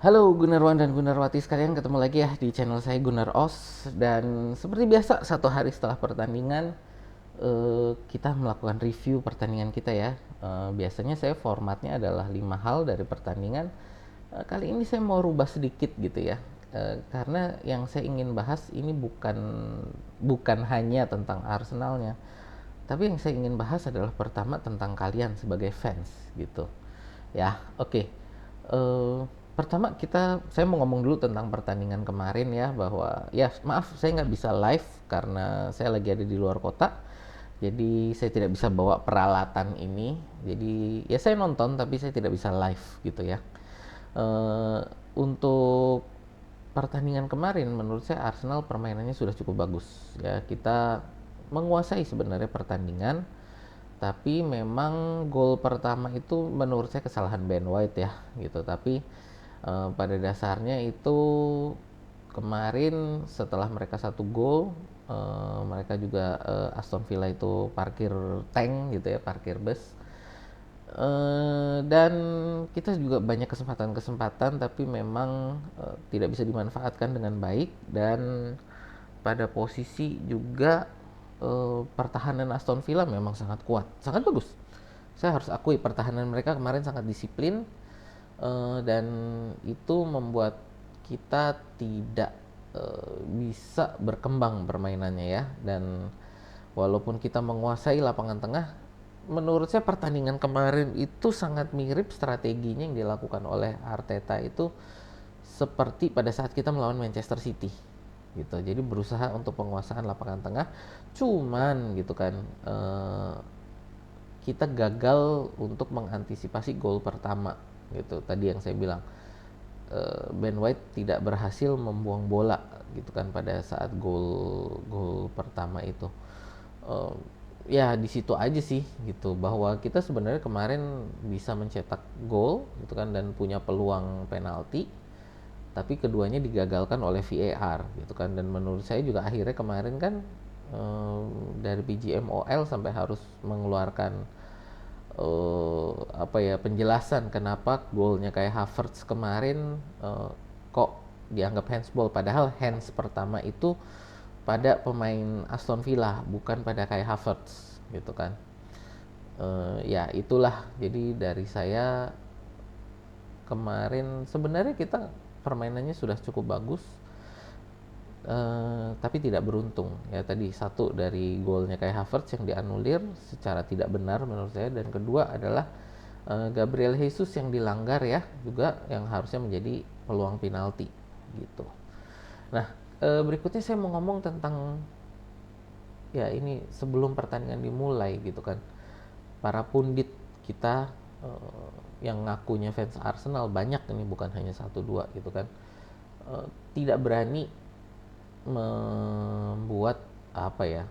Halo Gunarwan dan Gunarwati sekalian, ketemu lagi ya di channel saya Gunar Os. Dan seperti biasa, satu hari setelah pertandingan kita melakukan review pertandingan kita ya. Biasanya saya formatnya adalah 5 hal dari pertandingan. Kali ini saya mau rubah sedikit gitu ya. Karena yang saya ingin bahas ini bukan hanya tentang Arsenalnya, tapi yang saya ingin bahas adalah pertama tentang kalian sebagai fans gitu. Ya, oke. Eh, Pertama saya mau ngomong dulu tentang pertandingan kemarin ya, bahwa ya maaf saya nggak bisa live karena saya lagi ada di luar kota. Jadi saya tidak bisa bawa peralatan ini. Jadi ya saya nonton tapi saya tidak bisa live gitu ya. Eh, untuk pertandingan kemarin menurut saya Arsenal permainannya sudah cukup bagus ya. Kita menguasai sebenarnya pertandingan, tapi memang gol pertama itu menurut saya kesalahan Ben White ya gitu. Tapi pada dasarnya itu kemarin setelah mereka satu gol, mereka juga Aston Villa itu parkir tank gitu ya, parkir bus. Dan kita juga banyak kesempatan-kesempatan tapi memang tidak bisa dimanfaatkan dengan baik. Dan pada posisi juga pertahanan Aston Villa memang sangat kuat, sangat bagus. Saya harus akui pertahanan mereka kemarin sangat disiplin, dan itu membuat kita tidak bisa berkembang permainannya ya. Dan walaupun kita menguasai lapangan tengah, menurut saya pertandingan kemarin itu sangat mirip strateginya yang dilakukan oleh Arteta itu seperti pada saat kita melawan Manchester City gitu. Jadi berusaha untuk penguasaan lapangan tengah, cuman gitu kan, kita gagal untuk mengantisipasi gol pertama gitu. Tadi yang saya bilang, Ben White tidak berhasil membuang bola gitu kan pada saat gol gol pertama itu. Eh, Ya di situ aja sih gitu, bahwa kita sebenarnya kemarin bisa mencetak gol gitu kan dan punya peluang penalti, tapi keduanya digagalkan oleh VAR gitu kan. Dan menurut saya juga akhirnya kemarin kan, eh, dari PGMOL sampai harus mengeluarkan apa ya, penjelasan kenapa golnya kayak Havertz kemarin kok dianggap handsball, padahal hands pertama itu pada pemain Aston Villa bukan pada kayak Havertz gitu kan. Ya itulah, jadi dari saya kemarin sebenarnya kita permainannya sudah cukup bagus, tapi tidak beruntung ya. Tadi satu dari golnya kayak Havertz yang dianulir secara tidak benar menurut saya, dan kedua adalah Gabriel Jesus yang dilanggar ya, juga yang harusnya menjadi peluang penalti gitu. Nah, berikutnya saya mau ngomong tentang, ya ini sebelum pertandingan dimulai gitu kan, para pundit kita yang ngakunya fans Arsenal banyak, ini bukan hanya satu dua gitu kan, tidak berani membuat apa ya,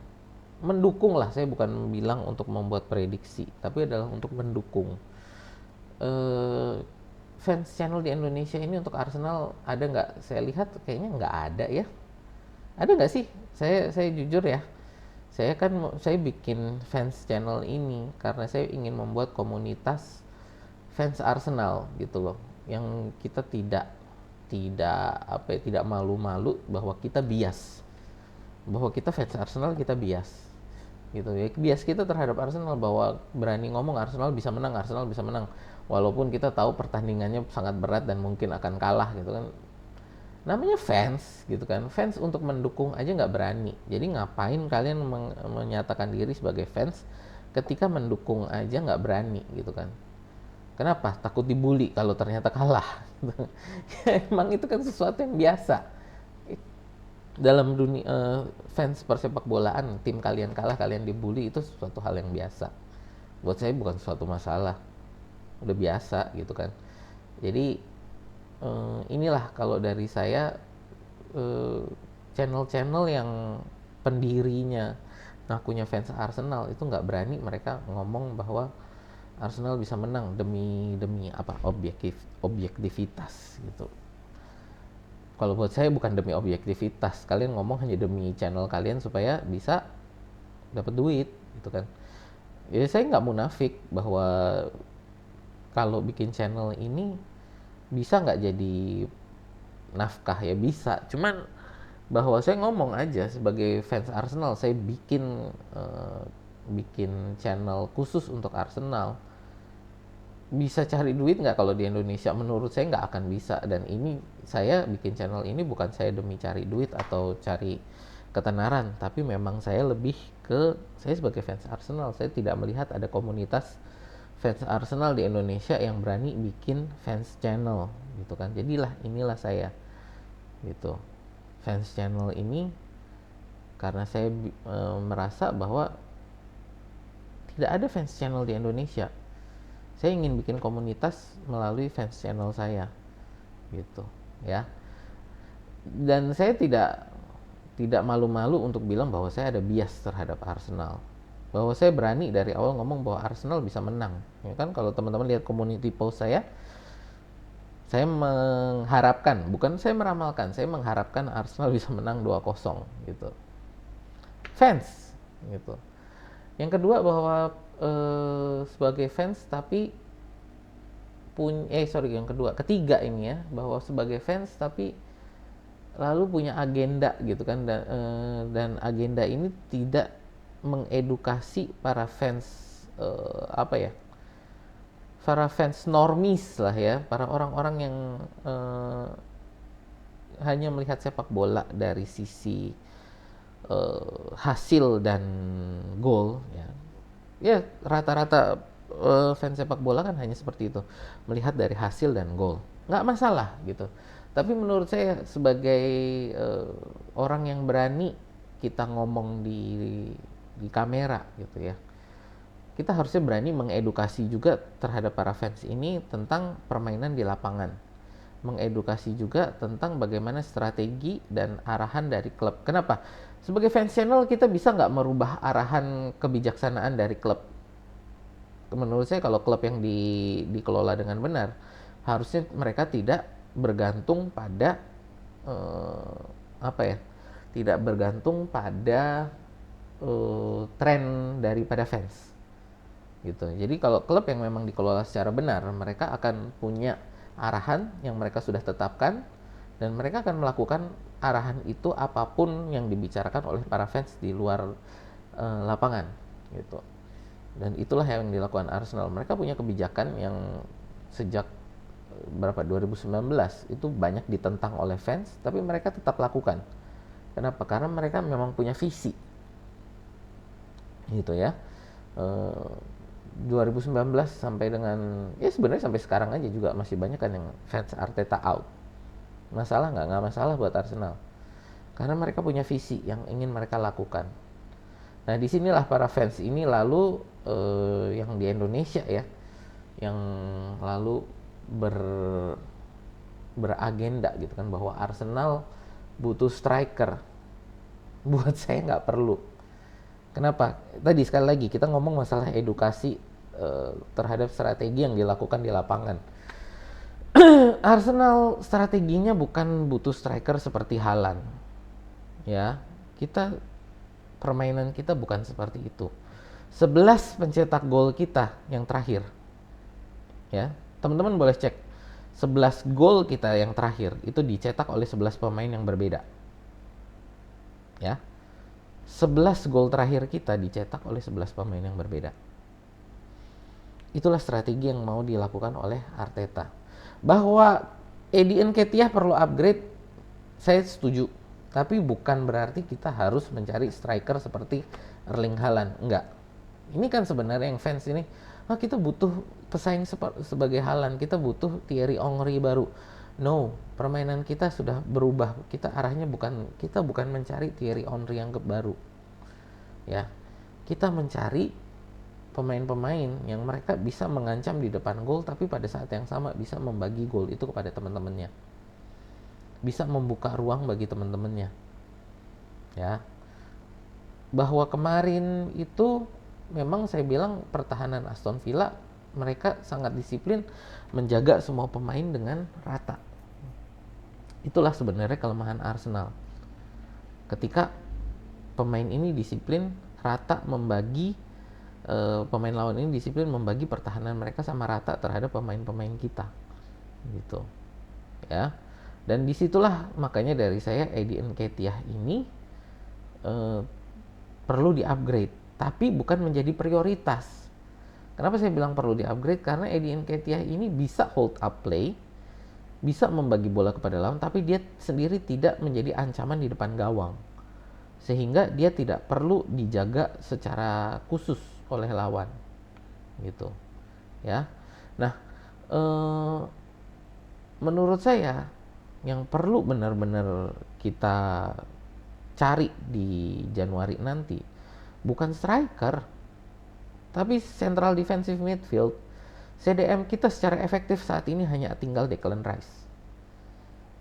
mendukung lah. Saya bukan bilang untuk membuat prediksi, tapi adalah untuk mendukung. eh, Fans channel di Indonesia ini untuk Arsenal ada nggak? Saya lihat kayaknya nggak ada ya. Ada nggak sih? Saya jujur ya, saya bikin fans channel ini karena saya ingin membuat komunitas fans Arsenal gitu loh, yang kita tidak tidak apa ya, tidak malu-malu bahwa kita bias, bahwa kita fans Arsenal, kita bias gitu ya. Bias kita terhadap Arsenal, bahwa berani ngomong Arsenal bisa menang, Arsenal bisa menang, walaupun kita tahu pertandingannya sangat berat dan mungkin akan kalah gitu kan. Namanya fans gitu kan, fans untuk mendukung aja nggak berani, jadi ngapain kalian menyatakan diri sebagai fans ketika mendukung aja nggak berani gitu kan. Kenapa? Takut dibully kalau ternyata kalah. Ya, emang itu kan sesuatu yang biasa dalam dunia fans persepak bolaan. Tim kalian kalah, kalian dibully, itu sesuatu hal yang biasa. Buat saya bukan suatu masalah, udah biasa gitu kan. Jadi inilah kalau dari saya, eh, channel-channel yang pendirinya ngakunya fans Arsenal itu nggak berani mereka ngomong bahwa Arsenal bisa menang demi demi apa, objektivitas gitu. Kalau buat saya bukan demi objektivitas, kalian ngomong hanya demi channel kalian supaya bisa dapat duit gitu kan. Jadi saya nggak munafik bahwa kalau bikin channel ini Bisa nggak jadi nafkah ya? Bisa, cuman bahwa saya ngomong aja sebagai fans Arsenal, saya bikin channel khusus untuk Arsenal. Bisa cari duit nggak kalau di Indonesia? Menurut saya nggak akan bisa. Dan ini saya bikin channel ini bukan saya demi cari duit atau cari ketenaran, tapi memang saya lebih ke, saya sebagai fans Arsenal, saya tidak melihat ada komunitas fans Arsenal di Indonesia yang berani bikin fans channel gitu kan. Jadilah inilah saya gitu, fans channel ini, karena saya merasa bahwa tidak ada fans channel di Indonesia. Saya ingin bikin komunitas melalui fans channel saya gitu ya. Dan saya tidak malu-malu untuk bilang bahwa saya ada bias terhadap Arsenal, bahwa saya berani dari awal ngomong bahwa Arsenal bisa menang ya kan. Kalau teman-teman lihat community post saya mengharapkan, bukan saya meramalkan, saya mengharapkan Arsenal bisa menang 2-0 gitu. Fans gitu. Yang kedua bahwa sebagai fans tapi ketiga ini ya, bahwa sebagai fans tapi lalu punya agenda gitu kan, dan agenda ini tidak mengedukasi para fans, para fans normis lah ya, para orang-orang yang hanya melihat sepak bola dari sisi hasil dan gol ya. Ya rata-rata fans sepak bola kan hanya seperti itu, melihat dari hasil dan gol, nggak masalah gitu. Tapi menurut saya sebagai orang yang berani kita ngomong di kamera gitu ya, kita harusnya berani mengedukasi juga terhadap para fans ini tentang permainan di lapangan, mengedukasi juga tentang bagaimana strategi dan arahan dari klub. Kenapa? Sebagai fans channel kita bisa nggak merubah arahan kebijaksanaan dari klub? Menurut saya kalau klub yang dikelola dengan benar, harusnya mereka tidak bergantung pada tidak bergantung pada tren daripada fans gitu. Jadi kalau klub yang memang dikelola secara benar, mereka akan punya arahan yang mereka sudah tetapkan, dan mereka akan melakukan arahan itu apapun yang dibicarakan oleh para fans di luar lapangan gitu. Dan itulah yang dilakukan Arsenal. Mereka punya kebijakan yang sejak 2019 itu banyak ditentang oleh fans, tapi mereka tetap lakukan. Kenapa? Karena mereka memang punya visi gitu ya. 2019 sampai dengan ya sebenarnya sampai sekarang aja juga masih banyak kan yang fans Arteta out. Masalah nggak? Nggak masalah buat Arsenal, karena mereka punya visi yang ingin mereka lakukan. Nah disinilah para fans ini lalu yang di Indonesia ya, yang lalu beragenda gitu kan, bahwa Arsenal butuh striker. Buat saya nggak perlu. Kenapa? Tadi sekali lagi kita ngomong masalah edukasi terhadap strategi yang dilakukan di lapangan. Arsenal strateginya bukan butuh striker seperti Haaland. Ya, permainan kita bukan seperti itu. 11 pencetak gol kita yang terakhir. Ya, teman-teman boleh cek. 11 gol kita yang terakhir itu dicetak oleh 11 pemain yang berbeda. Ya. 11 gol terakhir kita dicetak oleh 11 pemain yang berbeda. Itulah strategi yang mau dilakukan oleh Arteta. Bahwa Eddie Nketiah perlu upgrade, saya setuju. Tapi bukan berarti kita harus mencari striker seperti Erling Haaland. Enggak. Ini kan sebenarnya yang fans ini, kita butuh pesaing sebagai Haaland, kita butuh Thierry Henry baru. No, permainan kita sudah berubah. Kita bukan mencari Thierry Henry yang baru. Ya. Kita mencari pemain-pemain yang mereka bisa mengancam di depan gol, tapi pada saat yang sama bisa membagi gol itu kepada teman-temannya. Bisa membuka ruang bagi teman-temannya. Ya. Bahwa kemarin itu memang saya bilang pertahanan Aston Villa mereka sangat disiplin menjaga semua pemain dengan rata. Itulah sebenarnya kelemahan Arsenal. Ketika pemain ini disiplin rata membagi, pemain lawan ini disiplin membagi pertahanan mereka sama rata terhadap pemain-pemain kita gitu ya. Dan disitulah makanya dari saya Eddie Nketiah ini perlu di-upgrade, tapi bukan menjadi prioritas. Kenapa saya bilang perlu di-upgrade? Karena Eddie Nketiah ini bisa hold up play, bisa membagi bola kepada lawan, tapi dia sendiri tidak menjadi ancaman di depan gawang. Sehingga dia tidak perlu dijaga secara khusus oleh lawan. Gitu. Ya. Nah, menurut saya yang perlu benar-benar kita cari di Januari nanti bukan striker, tapi central defensive midfield. CDM kita secara efektif saat ini hanya tinggal Declan Rice.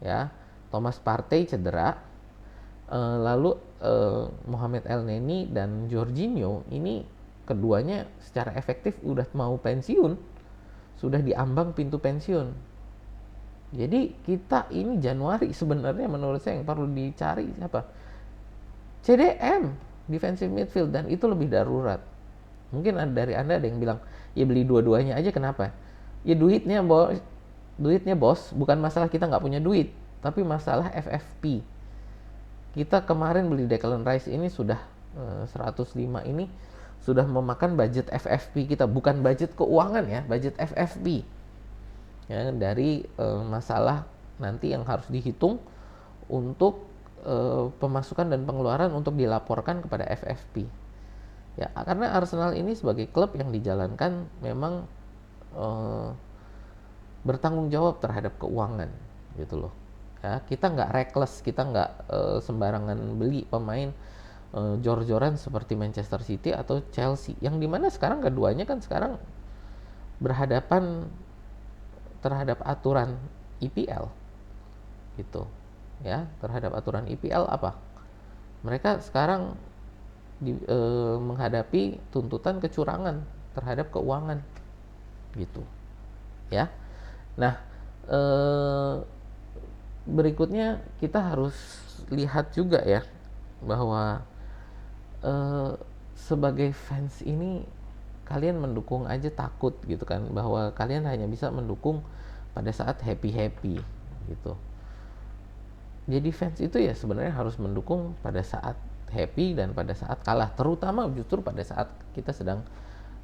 Ya, Thomas Partey cedera, lalu Mohamed Elneny dan Jorginho ini keduanya secara efektif udah mau pensiun, sudah diambang pintu pensiun. Jadi kita ini Januari sebenarnya menurut saya yang perlu dicari siapa? CDM, defensive midfield, dan itu lebih darurat. Mungkin dari Anda ada yang bilang, ya beli dua-duanya aja, kenapa? Ya duitnya bos, bukan masalah kita nggak punya duit, tapi masalah FFP. Kita kemarin beli Declan Rice ini sudah 105 ini sudah memakan budget FFP kita, bukan budget keuangan ya, budget FFP. Ya, dari masalah nanti yang harus dihitung untuk pemasukan dan pengeluaran untuk dilaporkan kepada FFP. Ya, karena Arsenal ini sebagai klub yang dijalankan memang bertanggung jawab terhadap keuangan, gitu loh. Ya, kita nggak reckless, kita nggak sembarangan beli pemain jor-joran seperti Manchester City atau Chelsea, yang dimana sekarang keduanya kan sekarang berhadapan terhadap aturan IPL, gitu. Ya, terhadap aturan IPL apa? Mereka sekarang menghadapi tuntutan kecurangan terhadap keuangan, gitu. Ya. Nah, berikutnya kita harus lihat juga ya bahwa sebagai fans ini kalian mendukung aja takut gitu kan, bahwa kalian hanya bisa mendukung pada saat happy gitu. Jadi fans itu ya sebenarnya harus mendukung pada saat happy dan pada saat kalah, terutama justru pada saat kita sedang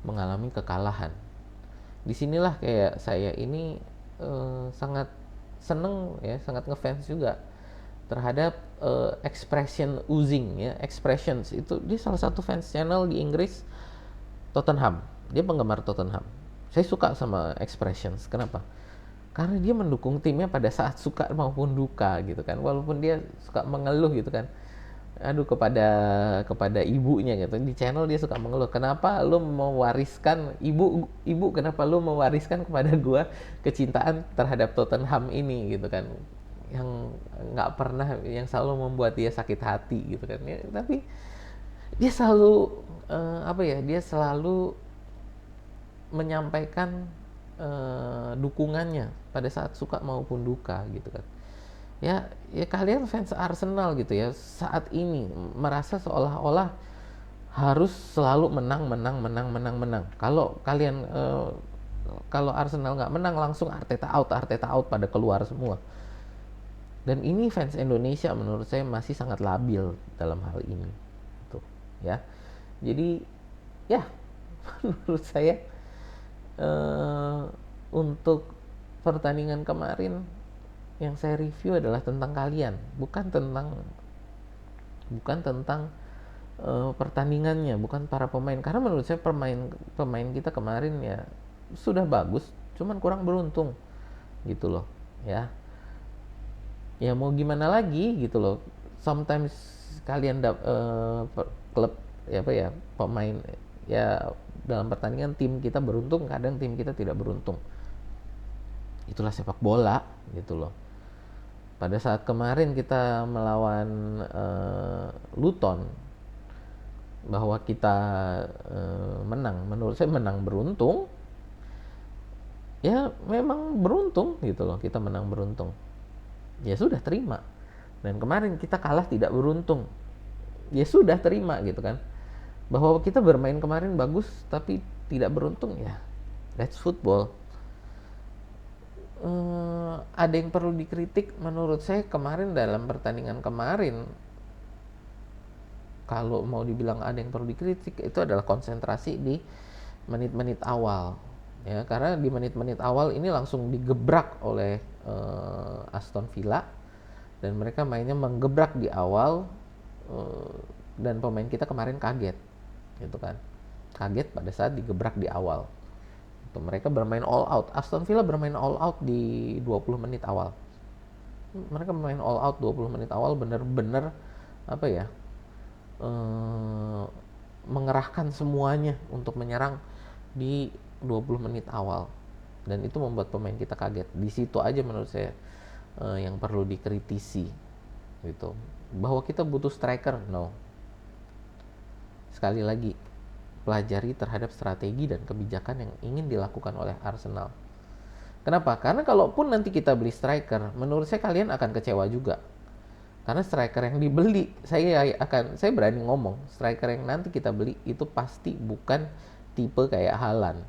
mengalami kekalahan. Disinilah kayak saya ini sangat seneng ya, sangat ngefans juga terhadap expression oozing ya, expressions itu dia salah satu fans channel di Inggris, Tottenham. Dia penggemar Tottenham. Saya suka sama expressions. Kenapa? Karena dia mendukung timnya pada saat suka maupun duka gitu kan, walaupun dia suka mengeluh gitu kan, aduh kepada ibunya gitu di channel, dia suka mengeluh, kenapa lu mewariskan ibu kenapa lu mewariskan kepada gua kecintaan terhadap Tottenham ini gitu kan, yang nggak pernah, yang selalu membuat dia sakit hati gitu kan ya, tapi dia selalu dia selalu menyampaikan dukungannya pada saat suka maupun duka gitu kan. Ya kalian fans Arsenal gitu ya, saat ini merasa seolah-olah harus selalu menang. Kalau kalian kalau Arsenal nggak menang langsung Arteta out pada keluar semua. Dan ini fans Indonesia menurut saya masih sangat labil dalam hal ini. Tuh, ya. Jadi ya menurut saya untuk pertandingan kemarin yang saya review adalah tentang kalian, bukan tentang pertandingannya, bukan para pemain. Karena menurut saya pemain kita kemarin ya sudah bagus, cuman kurang beruntung gitu loh ya. Ya mau gimana lagi gitu loh. Sometimes kalian klub pemain ya dalam pertandingan tim kita beruntung, kadang tim kita tidak beruntung. Itulah sepak bola gitu loh. Pada saat kemarin kita melawan Luton, bahwa kita menang, menurut saya menang beruntung. Ya memang beruntung gitu loh, kita menang beruntung. Ya sudah terima. Dan kemarin kita kalah tidak beruntung. Ya sudah terima gitu kan. Bahwa kita bermain kemarin bagus tapi tidak beruntung, ya that's football. ada yang perlu dikritik menurut saya kemarin dalam pertandingan kemarin. Kalau mau dibilang ada yang perlu dikritik, itu adalah konsentrasi di menit-menit awal, ya, karena di menit-menit awal ini langsung digebrak oleh Aston Villa, dan mereka mainnya menggebrak di awal, dan pemain kita kemarin kaget, gitu kan, kaget pada saat digebrak di awal. Itu mereka bermain all out, Aston Villa bermain all out di 20 menit awal. Mereka bermain all out 20 menit awal, bener-bener apa ya, mengerahkan semuanya untuk menyerang di 20 menit awal, dan itu membuat pemain kita kaget. Di situ aja menurut saya yang perlu dikritisi, gitu. Bahwa kita butuh striker, no. Sekali lagi, pelajari terhadap strategi dan kebijakan yang ingin dilakukan oleh Arsenal. Kenapa? Karena kalaupun nanti kita beli striker, menurut saya kalian akan kecewa juga. Karena striker yang dibeli, saya berani ngomong, striker yang nanti kita beli itu pasti bukan tipe kayak Haaland,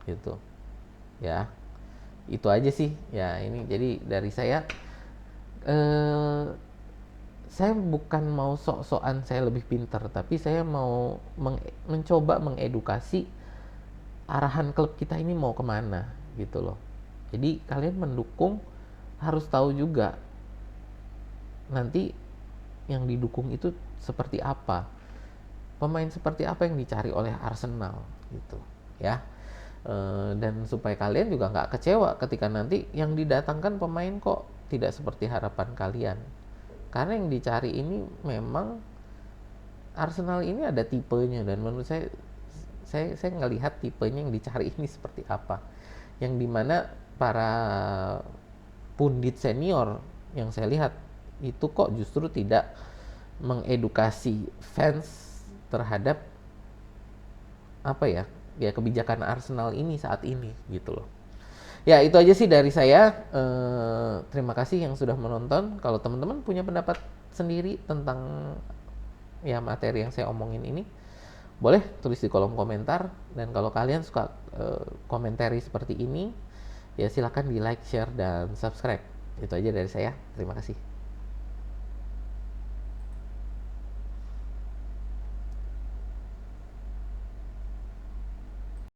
gitu. Ya, itu aja sih. Ya, ini jadi dari saya bukan mau sok-sokan saya lebih pintar, tapi saya mau mencoba mengedukasi arahan klub kita ini mau kemana, gitu loh. Jadi kalian mendukung harus tahu juga nanti yang didukung itu seperti apa, pemain seperti apa yang dicari oleh Arsenal, gitu ya. Dan supaya kalian juga nggak kecewa ketika nanti yang didatangkan pemain kok tidak seperti harapan kalian, karena yang dicari ini memang Arsenal ini ada tipenya, dan menurut saya ngelihat tipenya yang dicari ini seperti apa, yang dimana para pundit senior yang saya lihat itu kok justru tidak mengedukasi fans terhadap apa ya kebijakan Arsenal ini saat ini, gitu loh. Ya, itu aja sih dari saya. Terima kasih yang sudah menonton. Kalau teman-teman punya pendapat sendiri tentang ya materi yang saya omongin ini, boleh tulis di kolom komentar. Dan kalau kalian suka komentari seperti ini, ya silakan di like, share, dan subscribe. Itu aja dari saya. Terima kasih.